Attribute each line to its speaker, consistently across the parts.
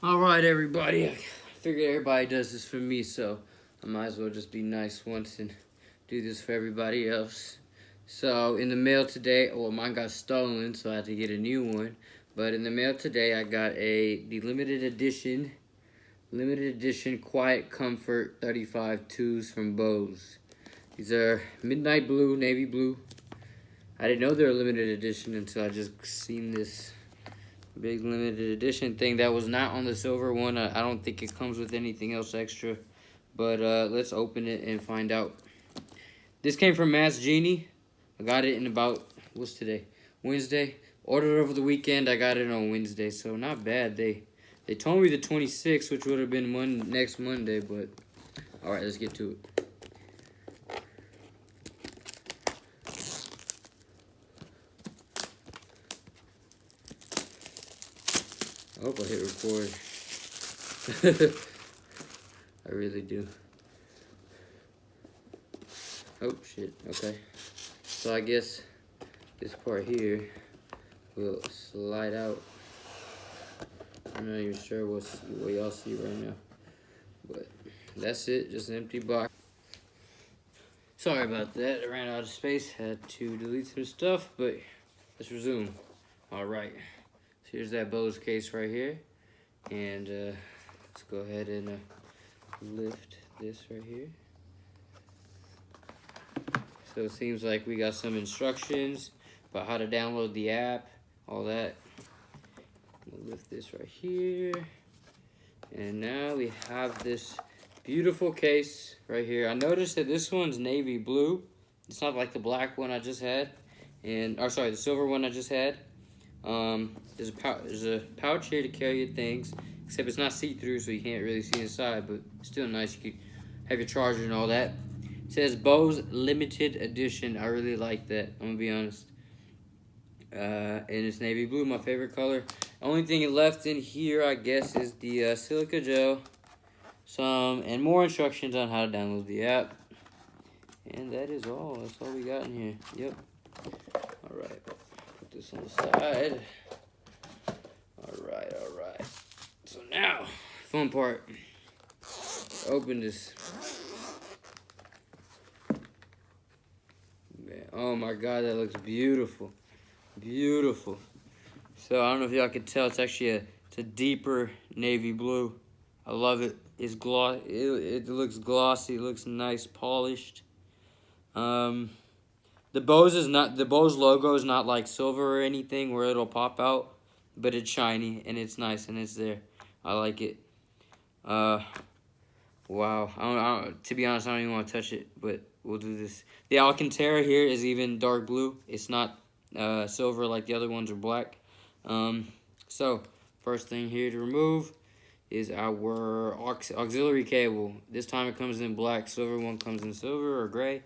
Speaker 1: Alright, everybody. I figured everybody does this for me, so I might as well just be nice once and do this for everybody else. So, in the mail today, well, mine got stolen, so I had to get a new one. But in the mail today, I got the limited edition QuietComfort 35 2s from Bose. These are midnight blue, navy blue. I didn't know they were limited edition until I just seen this big limited edition thing that was not on the silver one. I don't think it comes with anything else extra, but let's open it and find out. This came from Mass Genie. I got it in about, what's today? Wednesday. Ordered over the weekend. I got it on Wednesday, so not bad. They told me the 26th, which would have been next Monday, but all right, let's get to it. I hope I hit record. I really do. Oh, shit. Okay. So I guess this part here will slide out. I'm not even sure what y'all see right now. But that's it. Just an empty box. Sorry about that. I ran out of space. Had to delete some stuff, but let's resume. All right. So here's that Bose case right here. And let's go ahead and lift this right here. So it seems like we got some instructions about how to download the app, all that. We'll lift this right here. And now we have this beautiful case right here. I noticed that this one's navy blue. It's not like the black one I just had. The silver one I just had. There's a pouch here to carry your things, except it's not see-through, so you can't really see inside, but still nice. You could have your charger and all that. It says Bose Limited Edition. I really like that, I'm gonna be honest. And it's navy blue, my favorite color. Only thing left in here, I guess, is the silica gel, and more instructions on how to download the app. And that is all. That's all we got in here. Yep. All right. Put this on the side. All right. So now, fun part. Open this. Man, oh my God, that looks beautiful. Beautiful. So I don't know if y'all can tell, it's actually a deeper navy blue. I love it. It's gloss. It looks glossy. It looks nice, polished. The Bose logo is not like silver or anything where it'll pop out, but it's shiny and it's nice and it's there. I like it. Wow. To be honest, I don't even want to touch it, but we'll do this. The Alcantara here is even dark blue. It's not silver like the other ones are black. So first thing here to remove is our auxiliary cable. This time it comes in black. Silver one comes in silver or gray.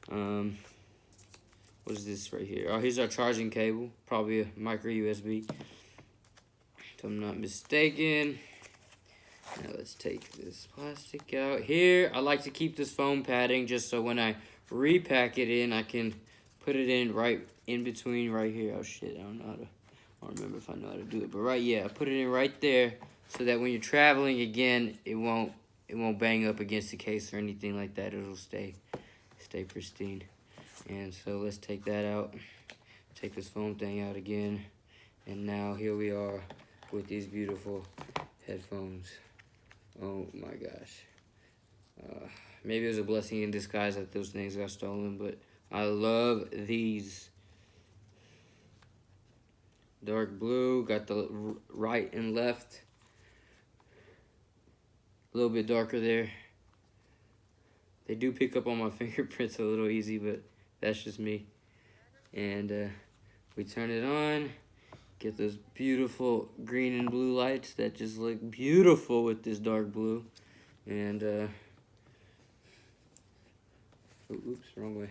Speaker 1: What is this right here? Oh, here's our charging cable. Probably a micro USB, if I'm not mistaken. Now let's take this plastic out. Here, I like to keep this foam padding just so when I repack it in, I can put it in right in between right here. Oh shit, I don't remember if I know how to do it, but I put it in right there so that when you're traveling again, it won't bang up against the case or anything like that. It'll stay pristine. And so let's take that out. Take this foam thing out again. And now here we are with these beautiful headphones. Oh my gosh. Maybe it was a blessing in disguise that those things got stolen, but I love these. Dark blue, got the right and left. A little bit darker there. They do pick up on my fingerprints a little easy, but that's just me. And we turn it on. Get those beautiful green and blue lights that just look beautiful with this dark blue. And, oops, wrong way.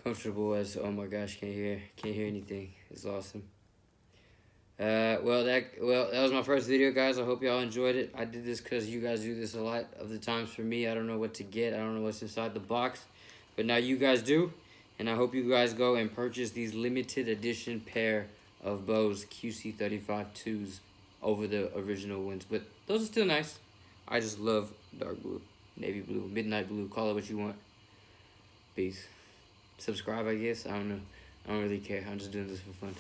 Speaker 1: Comfortable as, oh my gosh, can't hear anything. It's awesome. Well, that was my first video, guys. I hope y'all enjoyed it. I did this because you guys do this a lot of the times for me. I don't know what to get. I don't know what's inside the box. But now you guys do. And I hope you guys go and purchase these limited edition pair of Bose QC 35.2s over the original ones, but those are still nice. I just love dark blue, navy blue, midnight blue, call it what you want. Peace. Subscribe, I guess. I don't know. I don't really care. I'm just doing this for fun.